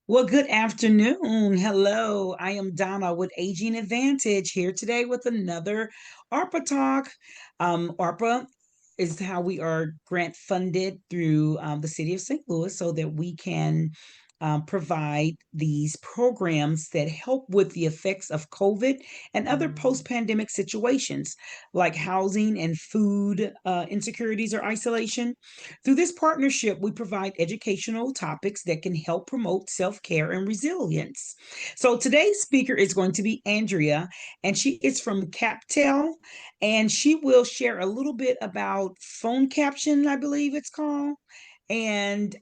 Well, good afternoon. Hello, I am Donna with Aging Advantage here today with another ARPA talk. ARPA is how we are grant funded through the city of St. Louis so that we can provide these programs that help with the effects of COVID and other post pandemic situations like housing and food insecurities or isolation. Through this partnership, we provide educational topics that can help promote self care and resilience. So today's speaker is going to be Andrea, and she is from Captel, and she will share a little bit about phone caption, I believe it's called. And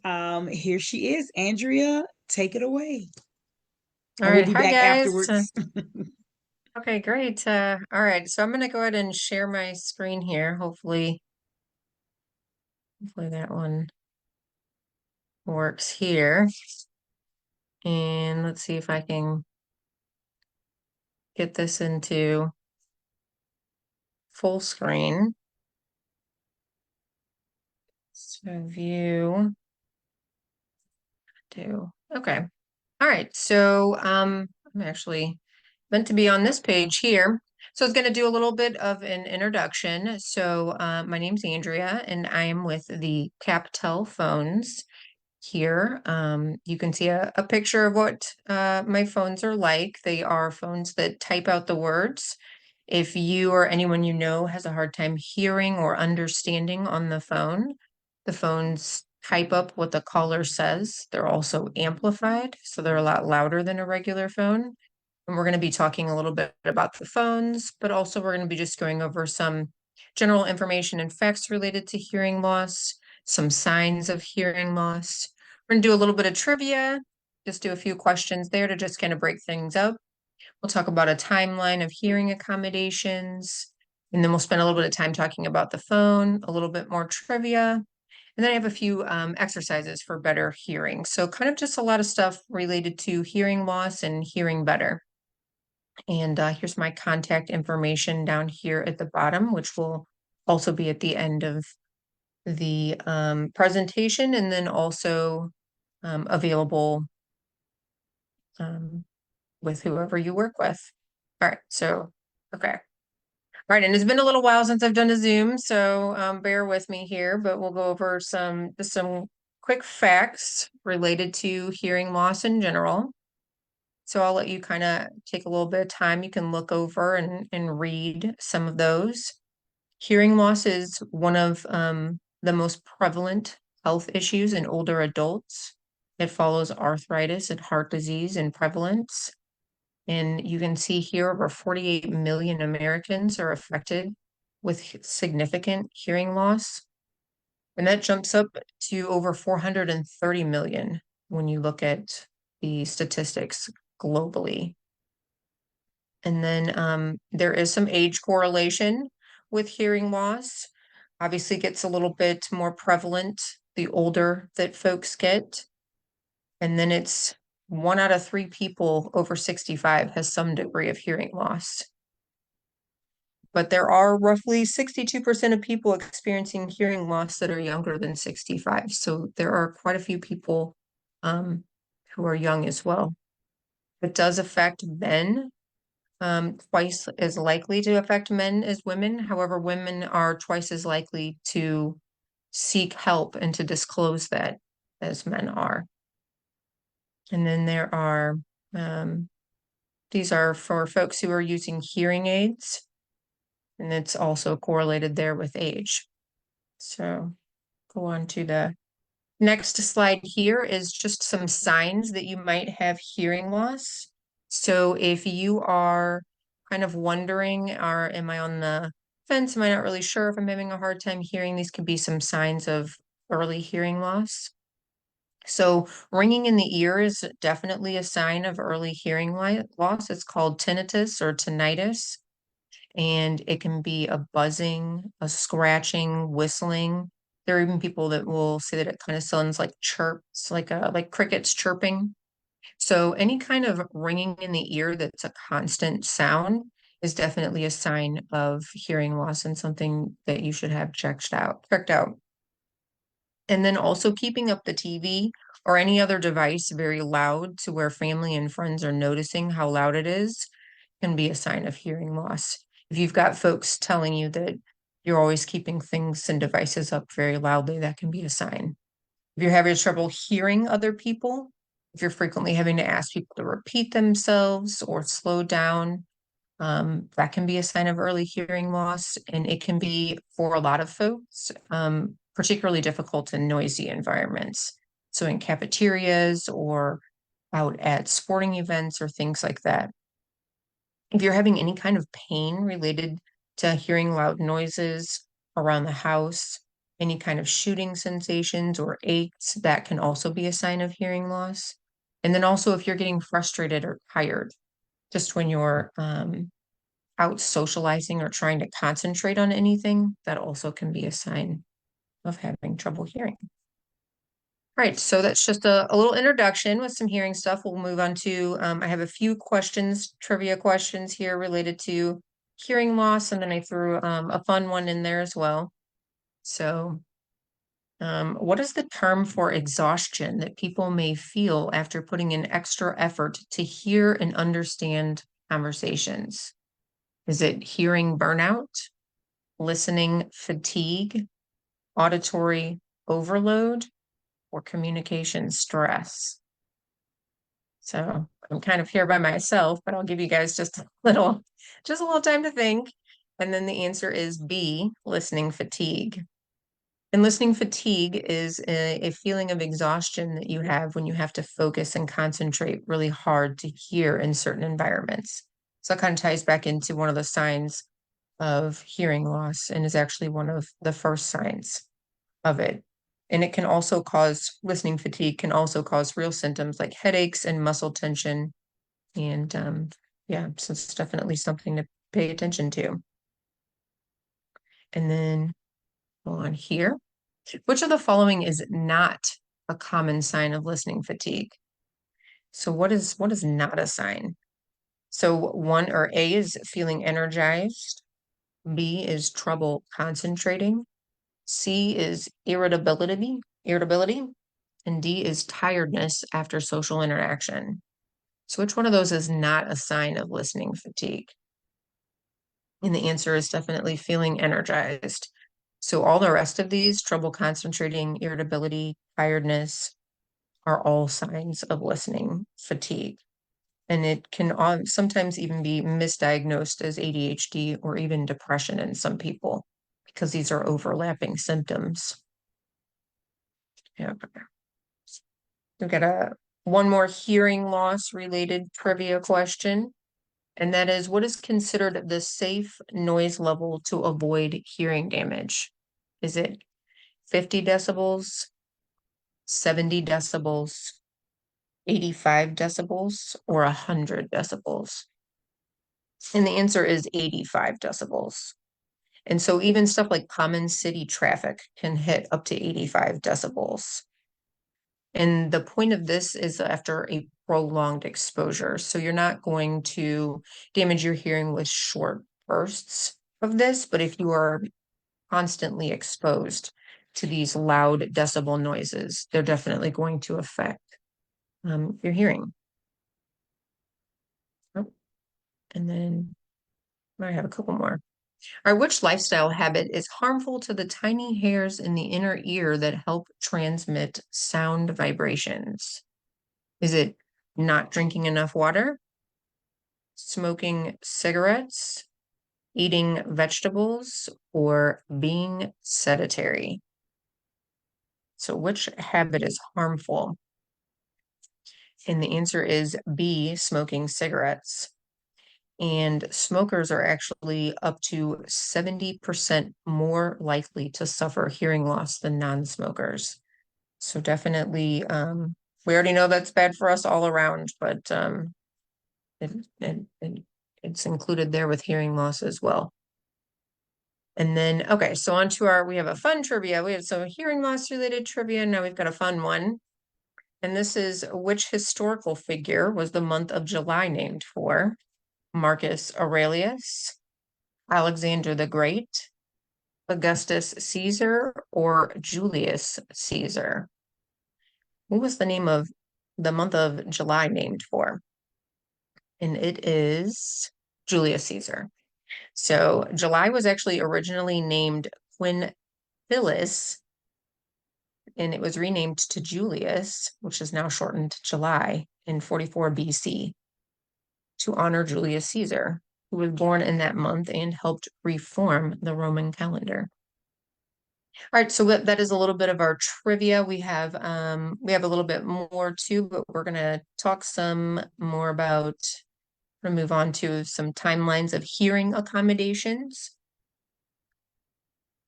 here she is. Andrea, take it away. All And we'll right. be Hi, back guys. afterwards. Okay, great. All right. So I'm going to go ahead and share my screen here. Hopefully that one works here. And let's see if I can get this into full screen. So okay. All right. So I'm actually meant to be on this page here. So I was going to do a little bit of an introduction. So my name's Andrea, and I am with the Captel phones here. You can see a picture of what my phones are like. They are phones that type out the words. If you or anyone you know has a hard time hearing or understanding on the phones type up what the caller says. They're also amplified, so they're a lot louder than a regular phone. And we're going to be talking a little bit about the phones, but also we're going to be just going over some general information and facts related to hearing loss, some signs of hearing loss. We're going to do a little bit of trivia, just do a few questions there to just kind of break things up. We'll talk about a timeline of hearing accommodations, and then we'll spend a little bit of time talking about the phone, a little bit more trivia, and then I have a few exercises for better hearing. So kind of just a lot of stuff related to hearing loss and hearing better. And here's my contact information down here at the bottom, which will also be at the end of the presentation, and then also available um, with whoever you work with. All right, so, okay. All right, and it's been a little while since I've done a Zoom, so bear with me here, but we'll go over just some quick facts related to hearing loss in general. So I'll let you kind of take a little bit of time. You can look over and read some of those. Hearing loss is one of the most prevalent health issues in older adults. It follows arthritis and heart disease in prevalence. And you can see here over 48 million Americans are affected with significant hearing loss. And that jumps up to over 430 million when you look at the statistics globally. And then there is some age correlation with hearing loss. Obviously gets a little bit more prevalent the older that folks get. And then it's 1 out of 3 people over 65 has some degree of hearing loss. But there are roughly 62% of people experiencing hearing loss that are younger than 65. So there are quite a few people who are young as well. It does affect men twice as likely to affect men as women. However, women are twice as likely to seek help and to disclose that as men are. And then there are, these are for folks who are using hearing aids, and it's also correlated there with age. So go on to the next slide here is just some signs that you might have hearing loss. So if you are kind of wondering, am I on the fence? Am I not really sure if I'm having a hard time hearing? These could be some signs of early hearing loss. So ringing in the ear is definitely a sign of early hearing loss. It's called tinnitus or tinnitus, and it can be a buzzing, a scratching, whistling. There are even people that will say that it kind of sounds like chirps, like crickets chirping. So any kind of ringing in the ear that's a constant sound is definitely a sign of hearing loss and something that you should have checked out. And then also keeping up the TV or any other device very loud to where family and friends are noticing how loud it is can be a sign of hearing loss. If you've got folks telling you that you're always keeping things and devices up very loudly, that can be a sign. If you're having trouble hearing other people, if you're frequently having to ask people to repeat themselves or slow down, that can be a sign of early hearing loss. And it can be, for a lot of folks, particularly difficult in noisy environments. So in cafeterias or out at sporting events or things like that. If you're having any kind of pain related to hearing loud noises around the house, any kind of shooting sensations or aches, that can also be a sign of hearing loss. And then also if you're getting frustrated or tired, just when you're out socializing or trying to concentrate on anything, that also can be a sign of having trouble hearing. All right, so that's just a little introduction with some hearing stuff. We'll move on to, I have a few questions, trivia questions here related to hearing loss, and then I threw a fun one in there as well. So, what is the term for exhaustion that people may feel after putting in extra effort to hear and understand conversations? Is it hearing burnout, listening fatigue, auditory overload, or communication stress? So I'm kind of here by myself, but I'll give you guys just a little time to think. And then the answer is B, listening fatigue. And listening fatigue is a feeling of exhaustion that you have when you have to focus and concentrate really hard to hear in certain environments. So it kind of ties back into one of the signs of hearing loss and is actually one of the first signs of it. And it can also cause, listening fatigue can also cause real symptoms like headaches and muscle tension. And yeah, so it's definitely something to pay attention to. And then go on here. Which of the following is not a common sign of listening fatigue? So what is not a sign? So one or A is feeling energized, B is trouble concentrating, C is irritability, and D is tiredness after social interaction. So which one of those is not a sign of listening fatigue? And the answer is definitely feeling energized. So all the rest of these, trouble concentrating, irritability, tiredness, are all signs of listening fatigue. And it can sometimes even be misdiagnosed as ADHD or even depression in some people because these are overlapping symptoms. Yeah. We've got one more hearing loss related trivia question. And that is, what is considered the safe noise level to avoid hearing damage? Is it 50 decibels, 70 decibels, 85 decibels, or 100 decibels? And the answer is 85 decibels. And so even stuff like common city traffic can hit up to 85 decibels. And the point of this is after a prolonged exposure. So you're not going to damage your hearing with short bursts of this, but if you are constantly exposed to these loud decibel noises, they're definitely going to affect your hearing. Oh, and then I have a couple more. All right, which lifestyle habit is harmful to the tiny hairs in the inner ear that help transmit sound vibrations? Is it not drinking enough water, smoking cigarettes, eating vegetables, or being sedentary? So which habit is harmful? And the answer is B, smoking cigarettes. And smokers are actually up to 70% more likely to suffer hearing loss than non-smokers. So definitely, we already know that's bad for us all around, but it's included there with hearing loss as well. And then, okay, so on to we have a fun trivia. We have some hearing loss related trivia. Now we've got a fun one. And this is, which historical figure was the month of July named for? Marcus Aurelius, Alexander the Great, Augustus Caesar or Julius Caesar? What was the name of the month of July named for? And it is Julius Caesar. So July was actually originally named Quintilis, and it was renamed to Julius, which is now shortened to July in 44 BC to honor Julius Caesar, who was born in that month and helped reform the Roman calendar. All right, so that is a little bit of our trivia. We have a little bit more too, but we're gonna talk some more about, we're gonna move on to some timelines of hearing accommodations.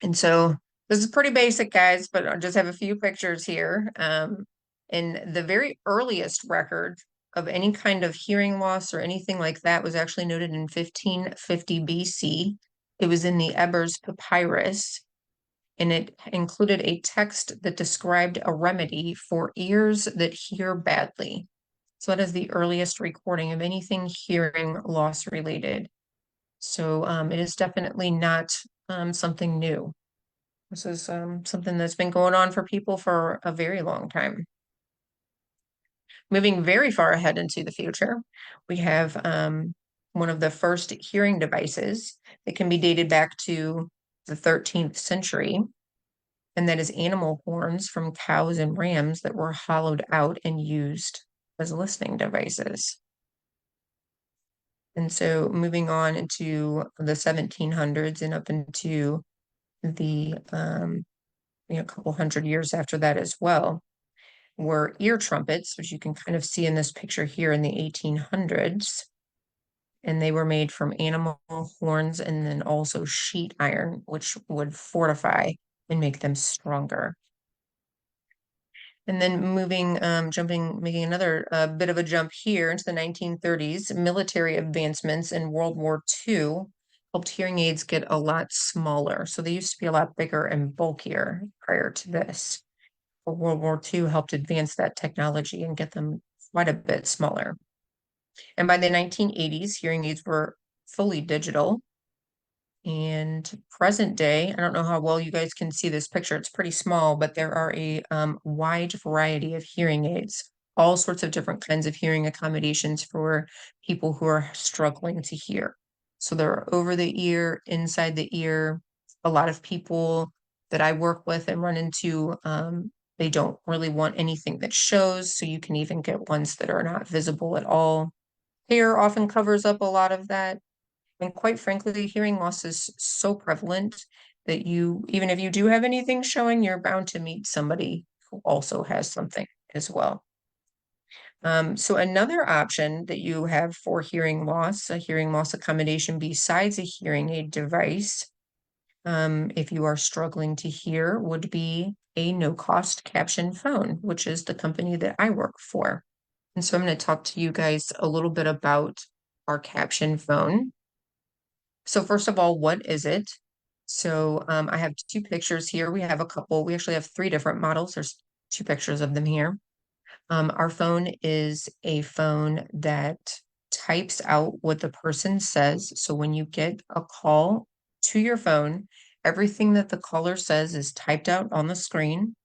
And so this is pretty basic, guys, but I just have a few pictures here. And the very earliest record of any kind of hearing loss or anything like that was actually noted in 1550 BC. It was in the Ebers Papyrus, and it included a text that described a remedy for ears that hear badly. So that is the earliest recording of anything hearing loss related. So it is definitely not something new. This is something that's been going on for people for a very long time. Moving very far ahead into the future, we have one of the first hearing devices that can be dated back to the 13th century, and that is animal horns from cows and rams that were hollowed out and used as listening devices. And so moving on into the 1700s and up into the a couple hundred years after that as well, were ear trumpets, which you can kind of see in this picture here in the 1800s. And they were made from animal horns and then also sheet iron, which would fortify and make them stronger. And then making another bit of a jump here into the 1930s, military advancements in World War II helped hearing aids get a lot smaller. So they used to be a lot bigger and bulkier prior to this. But World War II helped advance that technology and get them quite a bit smaller. And by the 1980s, hearing aids were fully digital. And present day, I don't know how well you guys can see this picture. It's pretty small, but there are a wide variety of hearing aids, all sorts of different kinds of hearing accommodations for people who are struggling to hear. So they're over the ear, inside the ear. A lot of people that I work with and run into, they don't really want anything that shows. So you can even get ones that are not visible at all. Hair often covers up a lot of that. And quite frankly, hearing loss is so prevalent that even if you do have anything showing, you're bound to meet somebody who also has something as well. So another option that you have for hearing loss, a hearing loss accommodation besides a hearing aid device, if you are struggling to hear, would be a no-cost caption phone, which is the company that I work for. And so I'm going to talk to you guys a little bit about our caption phone. So first of all, what is it? So I have two pictures here. We actually have three different models. There's two pictures of them here. Our phone is a phone that types out what the person says. So when you get a call to your phone, everything that the caller says is typed out on the screen.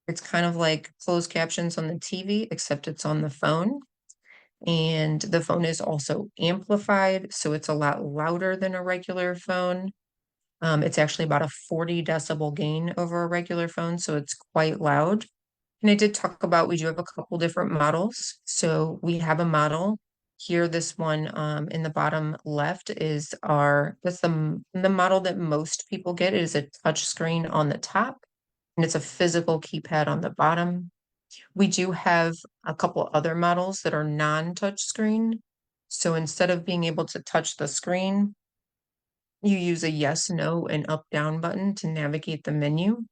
It's kind of like closed captions on the TV, except it's on the phone. And the phone is also amplified, so it's a lot louder than a regular phone. It's actually about a 40 decibel gain over a regular phone, so it's quite loud. And I did talk about, we do have a couple different models. So we have a model here. This one in the bottom left is that's the model that most people get. It is a touch screen on the top, and it's a physical keypad on the bottom. We do have a couple other models that are non-touch screen. So instead of being able to touch the screen, you use a yes, no, and up, down button to navigate the menu.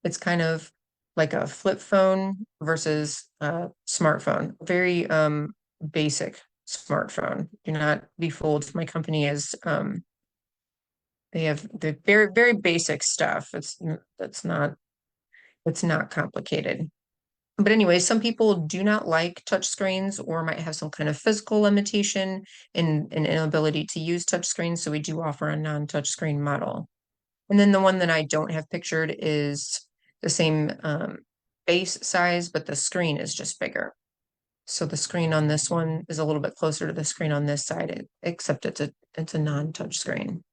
It's kind of like a flip phone versus a smartphone. Very basic smartphone. Do not be fooled. My company is they have the very, very basic stuff. It's not complicated. But anyway, some people do not like touchscreens or might have some kind of physical limitation in an inability to use touchscreens. So we do offer a non-touchscreen model. And then the one that I don't have pictured is the same base size, but the screen is just bigger. So the screen on this one is a little bit closer to the screen on this side, except it's a non-touch screen.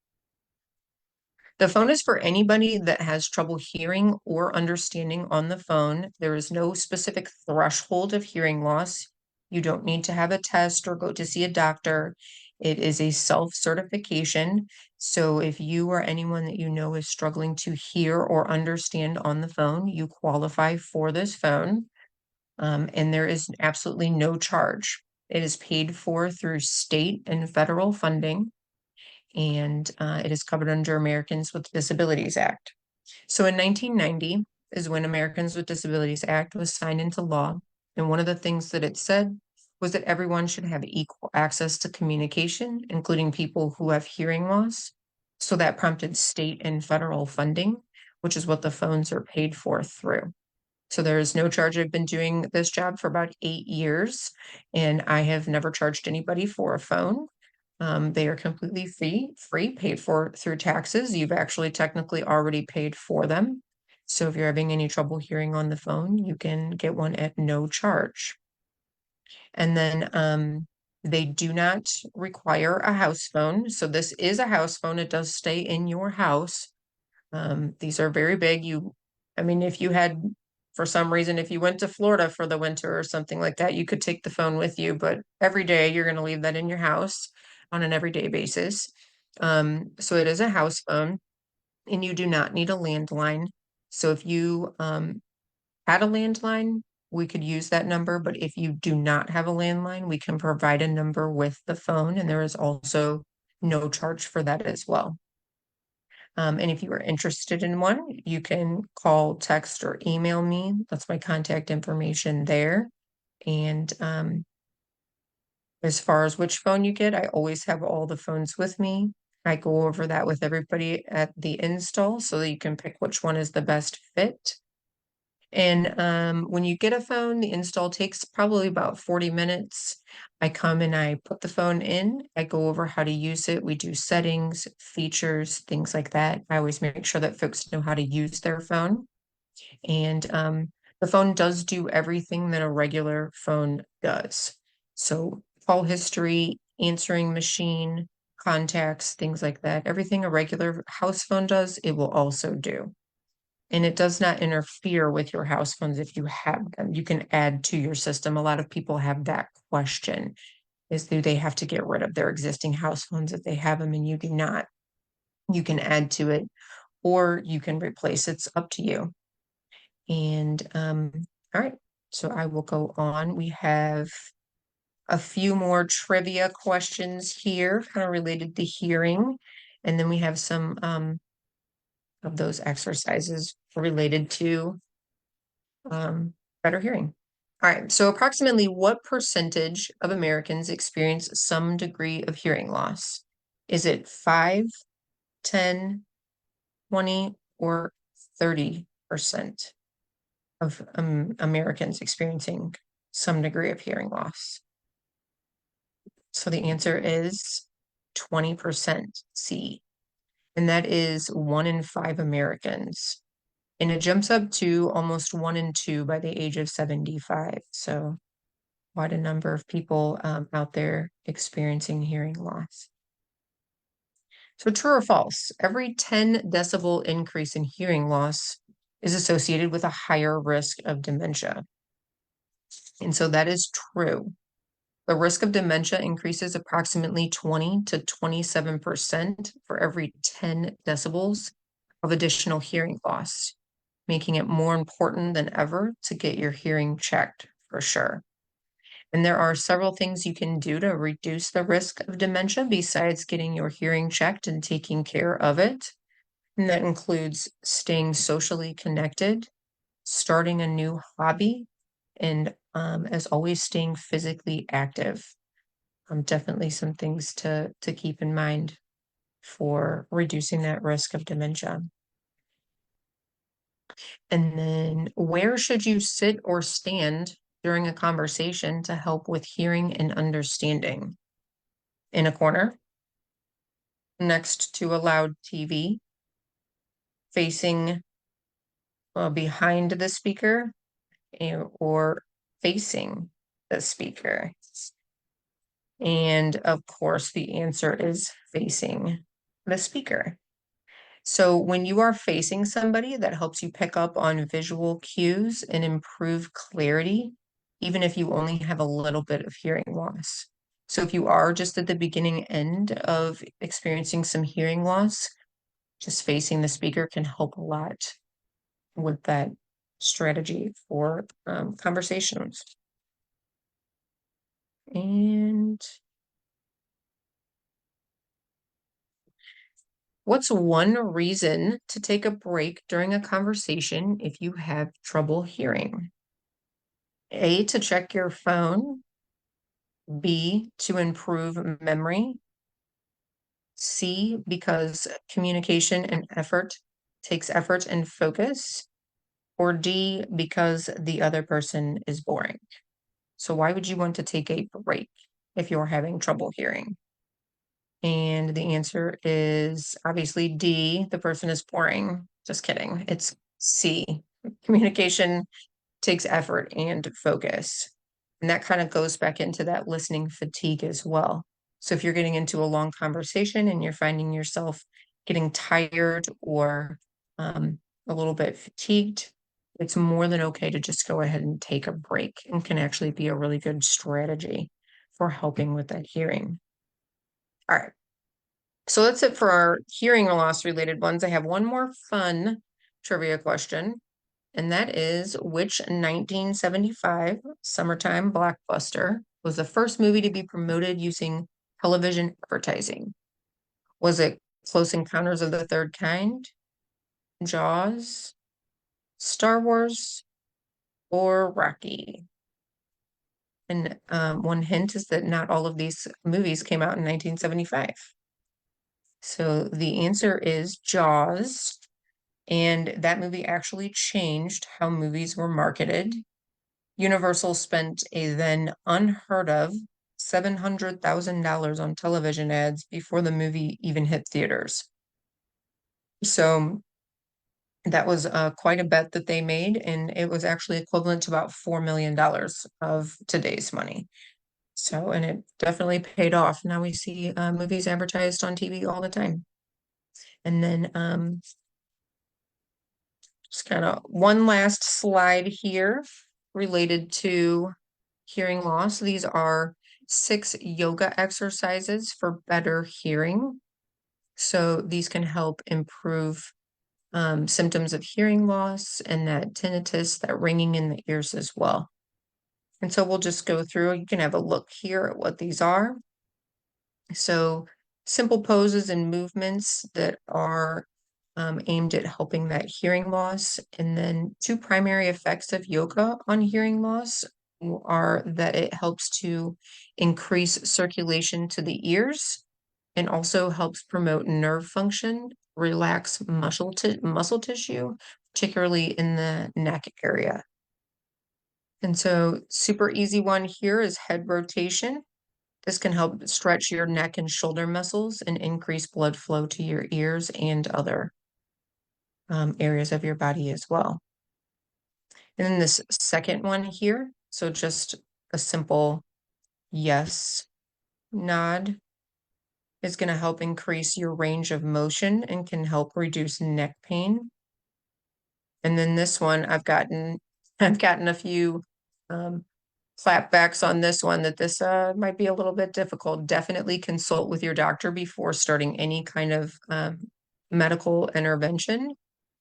The phone is for anybody that has trouble hearing or understanding on the phone. There is no specific threshold of hearing loss. You don't need to have a test or go to see a doctor. It is a self-certification. So if you or anyone that you know is struggling to hear or understand on the phone, you qualify for this phone. And there is absolutely no charge. It is paid for through state and federal funding, and it is covered under Americans with Disabilities Act. So in 1990 is when Americans with Disabilities Act was signed into law. And one of the things that it said was that everyone should have equal access to communication, including people who have hearing loss. So that prompted state and federal funding, which is what the phones are paid for through. So there is no charge. I've been doing this job for about 8 years, and I have never charged anybody for a phone. They are completely free, paid for through taxes. You've actually technically already paid for them. So if you're having any trouble hearing on the phone, you can get one at no charge. And then they do not require a house phone. So this is a house phone. It does stay in your house. These are very big. I mean, if you had, for some reason, if you went to Florida for the winter or something like that, you could take the phone with you, but every day you're going to leave that in your house on an everyday basis. So it is a house phone, and you do not need a landline. So if you had a landline, we could use that number, but if you do not have a landline, we can provide a number with the phone, and there is also no charge for that as well. And if you are interested in one, you can call, text, or email me. That's my contact information there. And as far as which phone you get, I always have all the phones with me. I go over that with everybody at the install so that you can pick which one is the best fit. And when you get a phone, the install takes probably about 40 minutes. I come and I put the phone in. I go over how to use it. We do settings, features, things like that. I always make sure that folks know how to use their phone. And the phone does do everything that a regular phone does. So call history, answering machine, contacts, things like that. Everything a regular house phone does, it will also do. And it does not interfere with your house phones if you have them. You can add to your system. A lot of people have that question, is do they have to get rid of their existing house phones if they have them and you do not? You can add to it or you can replace. It's up to you. And all right, so I will go on. We have a few more trivia questions here, kind of related to hearing. And then we have some of those exercises related to better hearing. All right, so approximately what percentage of Americans experience some degree of hearing loss? Is it 5, 10, 20, or 30% of Americans experiencing some degree of hearing loss? So the answer is 20% C, and that is 1 in 5 Americans. And it jumps up to almost 1 in 2 by the age of 75. So quite a number of people out there experiencing hearing loss. So true or false, every 10 decibel increase in hearing loss is associated with a higher risk of dementia. And so that is true. The risk of dementia increases approximately 20 to 27% for every 10 decibels of additional hearing loss, making it more important than ever to get your hearing checked for sure. And there are several things you can do to reduce the risk of dementia besides getting your hearing checked and taking care of it. And that includes staying socially connected, starting a new hobby, and as always, staying physically active. Definitely some things to keep in mind for reducing that risk of dementia. And then where should you sit or stand during a conversation to help with hearing and understanding? In a corner, next to a loud TV, facing behind the speaker or facing the speaker? And of course, the answer is facing the speaker. So when you are facing somebody, that helps you pick up on visual cues and improve clarity, even if you only have a little bit of hearing loss. So if you are just at the beginning end of experiencing some hearing loss, just facing the speaker can help a lot with that strategy for conversations. And what's one reason to take a break during a conversation if you have trouble hearing? A, to check your phone. B, to improve memory. C, because communication and effort takes effort and focus. Or D, because the other person is boring. So why would you want to take a break if you're having trouble hearing? And the answer is obviously D, the person is boring. Just kidding. It's C, communication takes effort and focus. And that kind of goes back into that listening fatigue as well. So if you're getting into a long conversation and you're finding yourself getting tired or a little bit fatigued, it's more than okay to just go ahead and take a break, and can actually be a really good strategy for helping with that hearing. All right. So that's it for our hearing loss related ones. I have one more fun trivia question. And that is, which 1975 summertime blockbuster was the first movie to be promoted using television advertising? Was it Close Encounters of the Third Kind, Jaws, Star Wars, or Rocky? And one hint is that not all of these movies came out in 1975. So the answer is Jaws. And that movie actually changed how movies were marketed. Universal spent a then unheard of $700,000 on television ads before the movie even hit theaters. So that was quite a bet that they made, and it was actually equivalent to about $4 million of today's money. So, and it definitely paid off. Now we see movies advertised on TV all the time. And then just kind of one last slide here related to hearing loss. These are 6 yoga exercises for better hearing. So these can help improve symptoms of hearing loss and that tinnitus, that ringing in the ears as well. And so we'll just go through. You can have a look here at what these are. So simple poses and movements that are aimed at helping that hearing loss. And then 2 primary effects of yoga on hearing loss are that it helps to increase circulation to the ears and also helps promote nerve function, relax muscle tissue, particularly in the neck area. And so super easy one here is head rotation. This can help stretch your neck and shoulder muscles and increase blood flow to your ears and other areas of your body as well. And then this second one here, so just a simple yes nod is going to help increase your range of motion and can help reduce neck pain. And then this one, I've gotten a few clapbacks on this one, that this might be a little bit difficult. Definitely consult with your doctor before starting any kind of medical intervention.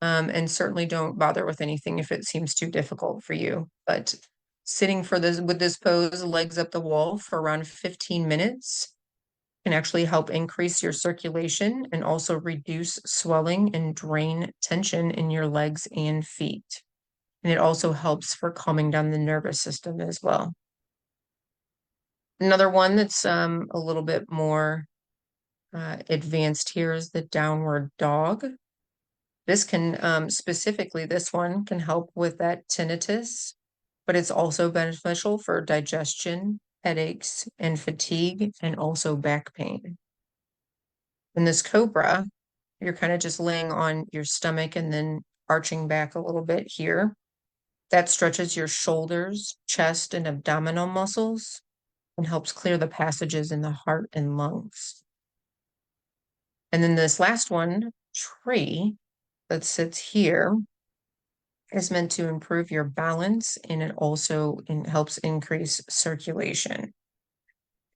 And certainly don't bother with anything if it seems too difficult for you. But sitting for this with this pose, legs up the wall for around 15 minutes can actually help increase your circulation and also reduce swelling and drain tension in your legs and feet. And it also helps for calming down the nervous system as well. Another one that's a little bit more advanced here is the downward dog. This can specifically, this one can help with that tinnitus, but it's also beneficial for digestion, headaches, and fatigue, and also back pain. And this cobra You're kind of just laying on your stomach and then arching back a little bit here. That stretches your shoulders, chest, and abdominal muscles and helps clear the passages in the heart and lungs. And then this last one, tree, that sits here is meant to improve your balance, and it also helps increase circulation.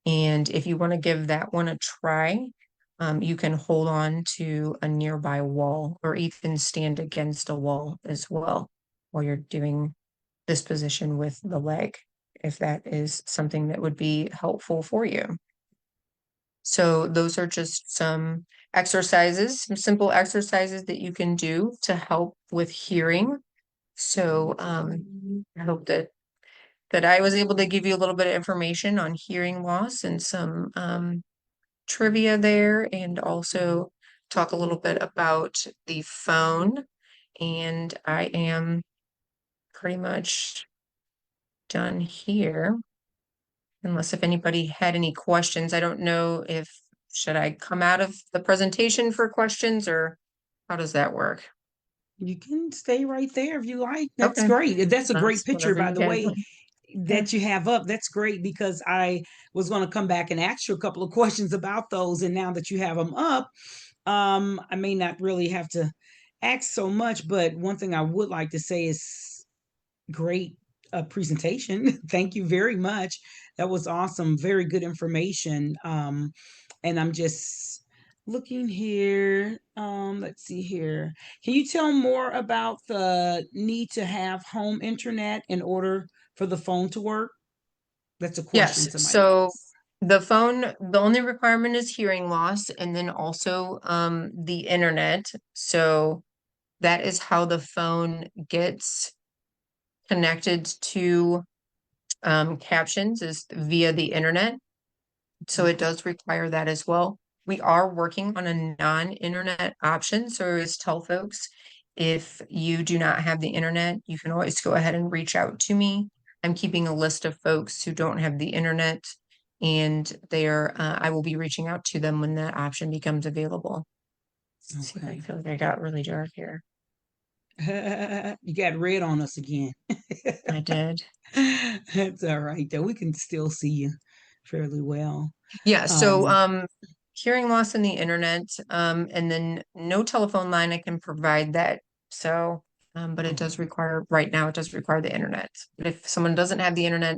And if you want to give that one a try, you can hold on to a nearby wall or even stand against a wall as well while you're doing this position with the leg, if that is something that would be helpful for you. So those are just some exercises, some simple exercises that you can do to help with hearing. So I hope that I was able to give you a little bit of information on hearing loss and some trivia there, and also talk a little bit about the phone. And I am pretty much done here, unless if anybody had any questions. I don't know if should I come out of the presentation for questions, or how does that work? You can stay right there if you like. That's Okay, great. That's a great that's picture, whatever by you the guys way, want. Yeah. that you have up. That's great because I was going to come back and ask you a couple of questions about those. And now that you have them up, I may not really have to ask so much, but one thing I would like to say is great presentation. Thank you very much. That was awesome. Very good information. And I'm just looking here. Let's see here. Can you tell more about the need to have home internet in order for the phone to work? That's a question Yes, somebody so asked. the phone, the only requirement is hearing loss, and then also the internet. So that is how the phone gets connected to captions, is via the internet. So it Okay. does require that as well. We are working on a non-internet option. So I always tell folks, if you do not have the internet, you can always go ahead and reach out to me. I'm keeping a list of folks who don't have the internet, and I will be reaching out to them when that option becomes available. Let's see, I Okay. feel like I got really dark here. You got red on us again. I did. That's all right, though. We can still see you fairly well. Yeah, so Um, hearing loss in the internet, and then no telephone line, I can provide that. So, but it does okay. require, right now, it does require the internet. But if someone doesn't have the internet,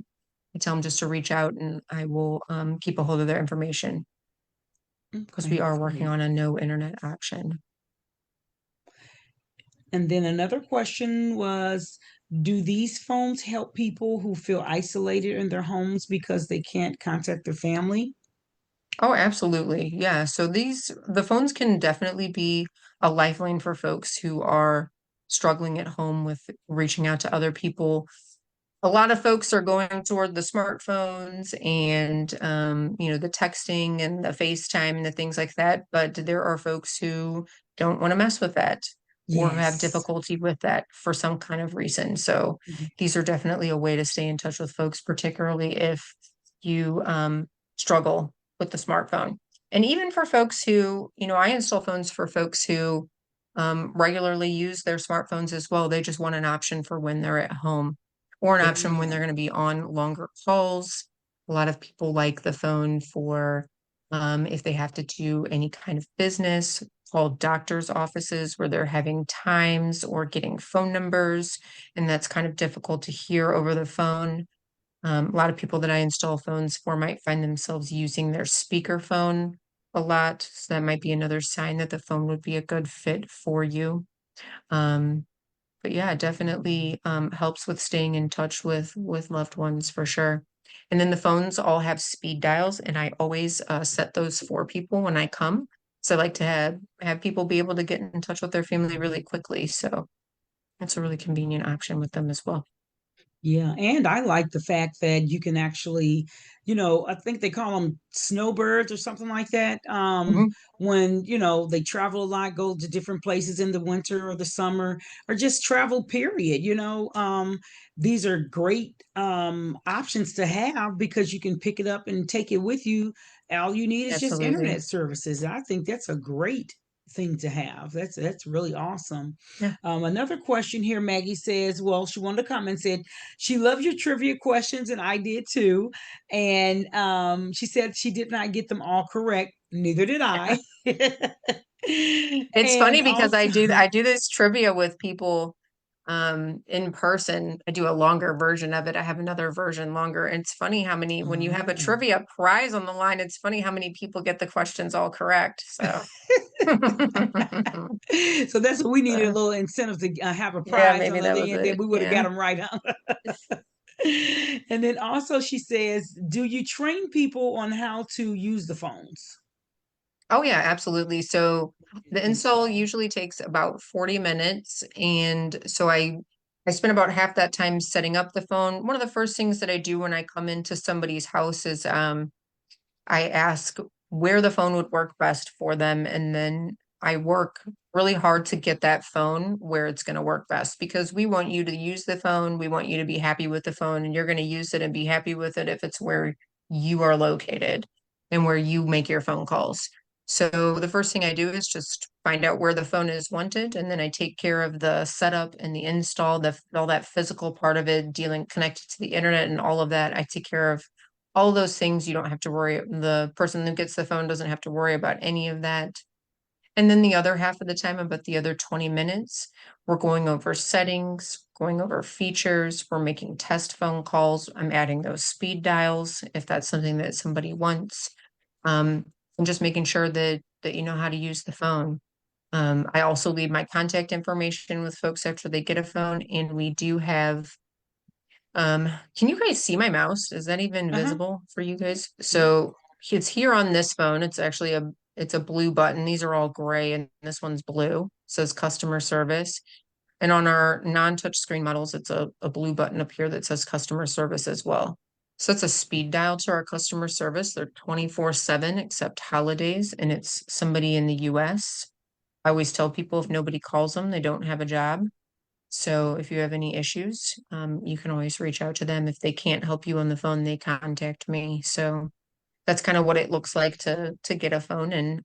I tell them just to reach out, and I will keep a hold of their information, because we Okay, are working great. on a no internet option. And then another question was, do these phones help people who feel isolated in their homes because they can't contact their family? Oh, absolutely. Yeah. So the phones can definitely be a lifeline for folks who are struggling at home with reaching out to other people. A lot of folks are going toward the smartphones and the texting and the FaceTime and the things like that, but there are folks who don't want to mess with that or have Yes. difficulty with that for some kind of reason. So Mhm. these are definitely a way to stay in touch with folks, particularly if you struggle with the smartphone. And even for folks who, I install phones for folks who regularly use their smartphones as well. They just want an option for when they're at home, or an option when they're Amen. going to be on longer calls. A lot of people like the phone for if they have to do any kind of business, call doctor's offices where they're having times or getting phone numbers, and that's kind of difficult to hear over the phone. A lot of people that I install phones for might find themselves using their speakerphone a lot. So that might be another sign that the phone would be a good fit for you. Um, but yeah, it definitely helps with staying in touch with loved ones for sure. And then the phones all have speed dials, and I always set those for people when I come. So I like to have people be able to get in touch with their family really quickly. So it's a really convenient option with them as well. Yeah, and I like the fact that you can actually, I think they call them snowbirds or something like that. Mhm. When, they travel a lot, go to different places in the winter or the summer, or just travel, period. These are great options to have because you can pick it up and take it with you. All you need is just Absolutely. internet services. I think that's a great. thing to have. That's really awesome. Yeah. Another question here, Maggie says, well, she wanted to comment, said she loves your trivia questions, and I did too. And she said she did not get them all correct. Neither did I. It's funny And because also, I do this trivia with people in person. I do a longer version of it. I have another version longer. And it's funny how many, when you have a oh. trivia prize on the line, it's funny how many people get the questions all correct. So So that's what we needed, a so, little incentive to have a yeah, prize maybe on the that was end, then it. we would have got Yeah. them right. Huh? And then also she says, do you train people on how to use the phones? Oh yeah, absolutely. So the install Install. usually takes about 40 minutes. And so I spend about half that time setting up the phone. One of the first things that I do when I come into somebody's house is I ask where the phone would work best for them. And then I work really hard to get that phone where it's going to work best because we want you to use the phone. We want you to be happy with the phone, and you're going to use it and be happy with it if it's where you are located and where you make your phone calls. So the first thing I do is just find out where the phone is wanted, and then I take care of the setup and the install, all that physical part of it, dealing connected to the internet and all of that. I take care of all those things. You don't have to worry. The person who gets the phone doesn't have to worry about any of that. And then the other half of the time, about the other 20 minutes, we're going over settings, going over features, we're making test phone calls. I'm adding those speed dials if that's something that somebody wants. Um, and just making sure that you know how to use the phone. I also leave my contact information with folks after they get a phone, and we do have can you guys see my mouse? Is that even Uh-huh. visible for you guys? Yep. So it's here on this phone. It's actually it's a blue button. These are all gray and this one's blue. It says customer service. And on our non-touch screen models, it's a blue button up here that says customer service as well. So it's a speed dial to our customer service. They're 24/7 except holidays, and it's somebody in the US. I always tell people if nobody calls them, they don't have a job. So if you have any issues, you can always reach out to them. If they can't help you on the phone, they contact me. So that's kind of what it looks like to get a phone. And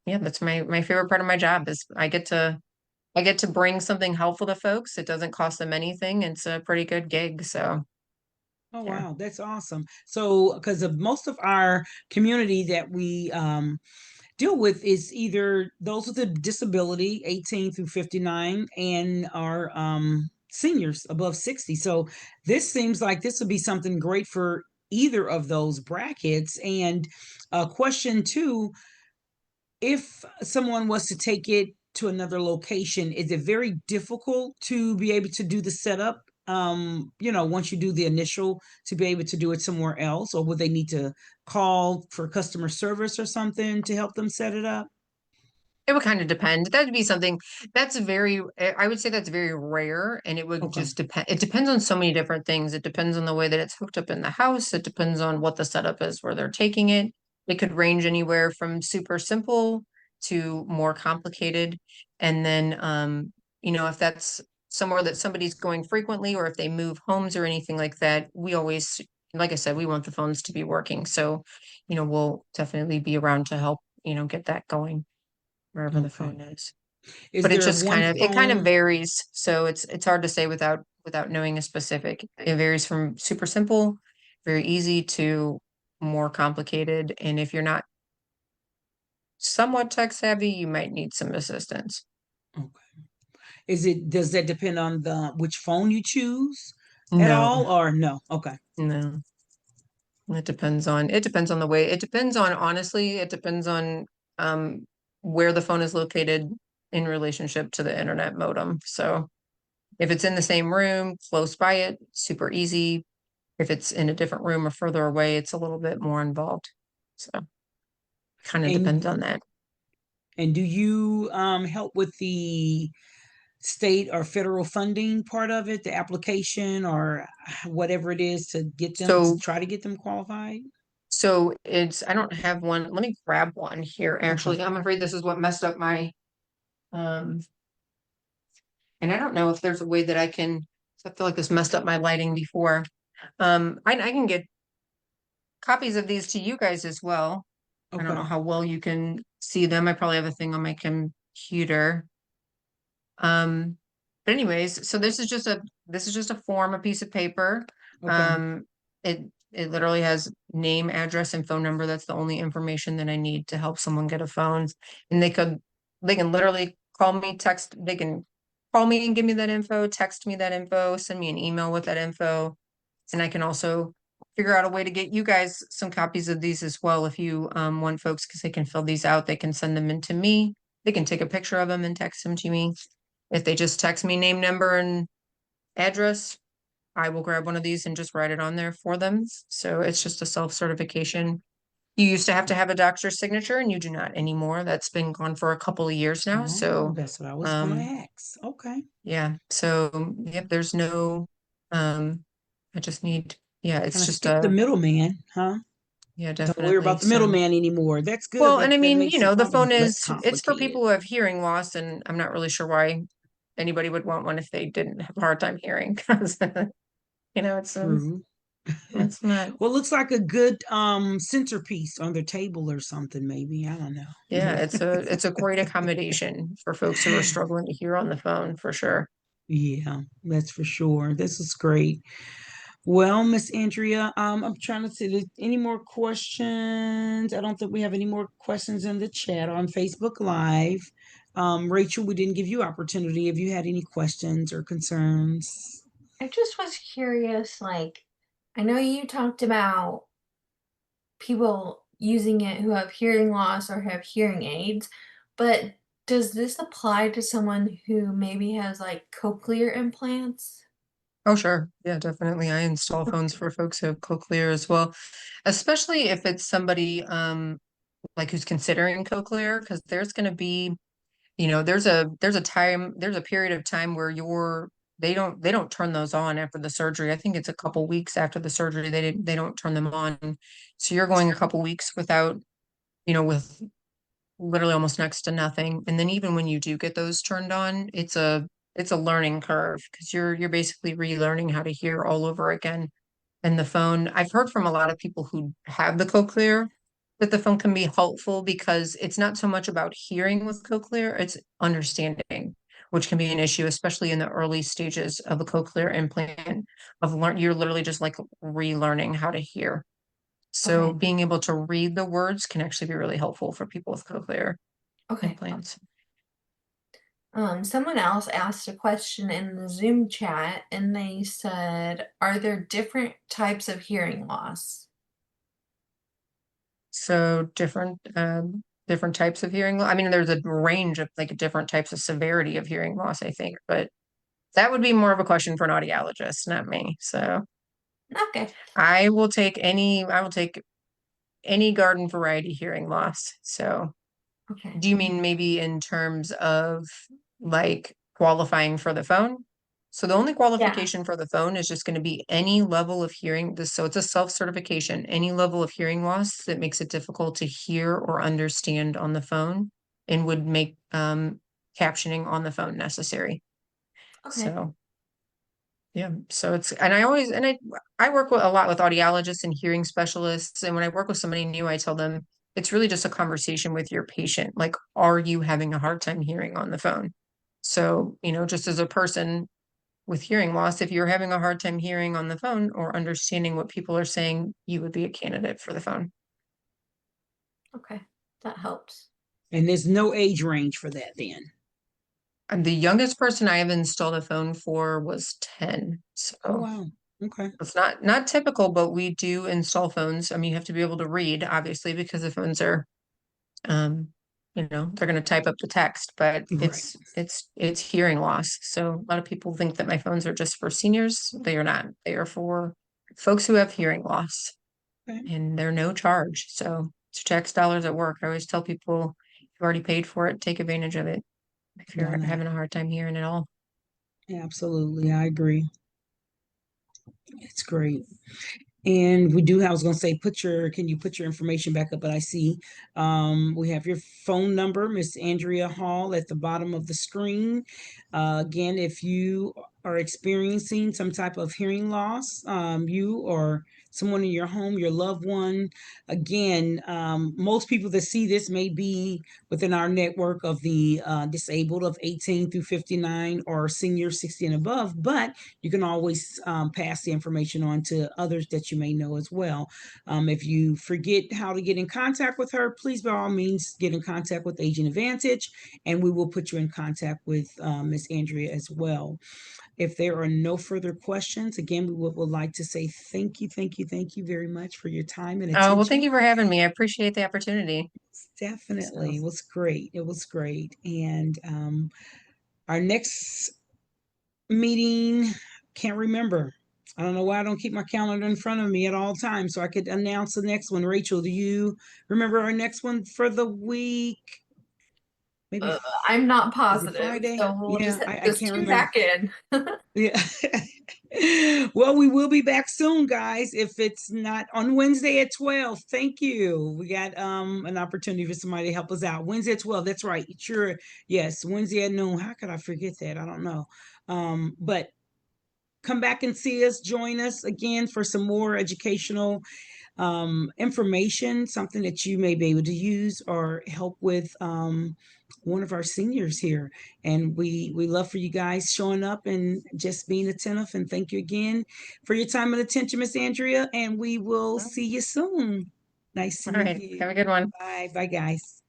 yeah, that's my favorite part of my job is I get to bring something helpful to folks. It doesn't cost them anything. It's a pretty good gig. So Oh yeah. wow, that's awesome. So because of most of our community that we deal with is either those with a disability 18 through 59 and our seniors above 60. So this seems like this would be something great for either of those brackets. And question two, if someone was to take it to another location, is it very difficult to be able to do the setup? Once you do the initial, to be able to do it somewhere else, or would they need to call for customer service or something to help them set it up? It would kind of depend. That would be something that's very, I would say that's very rare, and it would Okay. just depend. It depends on so many different things. It depends on the way that it's hooked up in the house. It depends on what the setup is where they're taking it. It could range anywhere from super simple to more complicated. And then, if that's somewhere that somebody's going frequently, or if they move homes or anything like that, we always, like I said, we want the phones to be working. So, we'll definitely be around to help, get that going wherever the Okay. phone is. Is But there one it kind of phone? varies. So it's hard to say without knowing a specific. It varies from super simple, very easy to more complicated. And if you're not somewhat tech savvy, you might need some assistance. Okay. Does that depend on the which phone you choose at No, all, or no? Okay. no. It depends on the way. It depends on honestly, it depends on um where the phone is located in relationship to the internet modem. So if it's in the same room, close by it, super easy. If it's in a different room or further away, it's a little bit more involved. So kind of depends And on that. and do you help with the state or federal funding part of it, the application or whatever it is to get them to So try to get them qualified? I don't have one. Let me grab one here. Okay. Actually, I'm afraid this is what messed up my um and I don't know if there's a way that I feel like this messed up my lighting before. I can get copies of these to you guys as well. I don't know Okay. how well you can see them. I probably have a thing on my computer. Um, but anyways, so this is just a form, a piece of paper. Okay. Um, it literally has name, address, and phone number. That's the only information that I need to help someone get a phone. And they can literally call me, they can call me and give me that info, text me that info, send me an email with that info. And I can also figure out a way to get you guys some copies of these as well if you want folks, because they can fill these out. They can send them in to me. They can take a picture of them and text them to me. If they just text me name, number, and address, I will grab one of these and just write it on there for them. So it's just a self-certification. You used to have a doctor's signature, and you do not anymore. That's been gone for a couple of years now. Oh, So, that's what I was gonna um, ask. Okay. yeah. So, yep, there's no, um, I just need, yeah, Kind it's of just skip the a, middleman, huh? yeah, Don't worry definitely. about the So, middleman anymore. That's good. well, That and I that mean, makes it the probably phone less it's for complicated. people who have hearing loss, and I'm not really sure why anybody would want one if they didn't have a hard time hearing, because, True. it's not, Well, it looks like a good centerpiece on their table or something, maybe. I don't yeah, know. it's a great accommodation for folks who are struggling to hear on the phone for sure. Yeah, that's for sure. This is great. Well, Miss Andrea, I'm trying to see if there's any more questions. I don't think we have any more questions in the chat on Facebook Live. Rachel, we didn't give you opportunity. If you had any questions or concerns? I just was curious, like, I know you talked about people using it who have hearing loss or have hearing aids, but does this apply to someone who maybe has like cochlear implants? Oh, sure. Yeah, definitely. I install phones Okay. for folks who have cochlear as well, especially if it's somebody like who's considering cochlear, because there's going to be, there's a period of time where they don't turn those on after the surgery. I think it's a couple weeks after the surgery they don't turn them on. So you're going a couple weeks without, with literally almost next to nothing. And then even when you do get those turned on, it's a learning curve, because you're basically relearning how to hear all over again. And the phone, I've heard from a lot of people who have the cochlear that the phone can be helpful, because it's not so much about hearing with cochlear, it's understanding, which can be an issue, especially in the early stages of a cochlear implant, you're literally just like relearning how to hear. So Okay. being able to read the words can actually be really helpful for people with cochlear Okay. implants. Someone else asked a question in the Zoom chat and they said, are there different types of hearing loss? So different types of hearing loss. I mean, there's a range of like different types of severity of hearing loss, I think, but that would be more of a question for an audiologist, not me. So Okay. I will take any garden variety hearing loss. So Okay. do you mean maybe in terms of like qualifying for the phone? So the only Yeah. qualification for the phone is just going to be any level of hearing this. So it's a self-certification, any level of hearing loss that makes it difficult to hear or understand on the phone and would make captioning on the phone necessary. Okay. So yeah, so I work with a lot with audiologists and hearing specialists. And when I work with somebody new, I tell them it's really just a conversation with your patient. Like, are you having a hard time hearing on the phone? So, just as a person with hearing loss, if you're having a hard time hearing on the phone or understanding what people are saying, you would be a candidate for the phone. Okay. That helps. And there's no age range for that then. And the youngest person I have installed a phone for was 10. Oh, So wow. Okay. it's not typical, but we do install phones. I mean, you have to be able to read, obviously, because the phones are, um, they're going to type up the text, but Right. it's hearing loss. So a lot of people think that my phones are just for seniors. They are not. They are for folks who have hearing loss, Okay. and they're no charge. So it's tax dollars at work. I always tell people, you've already paid for it, take advantage of it if Why you're not? having a hard time hearing at all. Absolutely. I agree. It's great. And we do, I was gonna say, can you put your information back up? But I see we have your phone number, Miss Andrea Hall, at the bottom of the screen. Again, if you are experiencing some type of hearing loss, you or someone in your home, your loved one, again, most people that see this may be within our network of the disabled of 18 through 59 or senior 60 and above, but you can always pass the information on to others that you may know as well. If you forget how to get in contact with her, please by all means get in contact with Aging Advantage, and we will put you in contact with Miss Andrea as well. If there are no further questions, again, we would like to say thank you, thank you, thank you very much for your time and Oh, well, thank attention. you for having me. I appreciate the opportunity. Definitely, So, it was great. It was great. And our next meeting, can't remember. I don't know why I don't keep my calendar in front of me at all times so I could announce the next one. Rachel, do you remember our next one for the week? Maybe I'm not is it positive, Friday? so we'll Yeah, I just can't tune remember. back in. Yeah. Well, we will be back soon, guys. If it's not on Wednesday at 12, thank you. We got an opportunity for somebody to help us out. Wednesday at 12, that's right. Sure. Yes, Wednesday at noon. How could I forget that? I don't know. But come back and see us, join us again for some more educational information, something that you may be able to use or help with one of our seniors here. And we love for you guys showing up and just being attentive. And thank you again for your time and attention, Miss Andrea. And we will all see you soon. Nice seeing right. you. Have a good one. Bye. Bye, guys.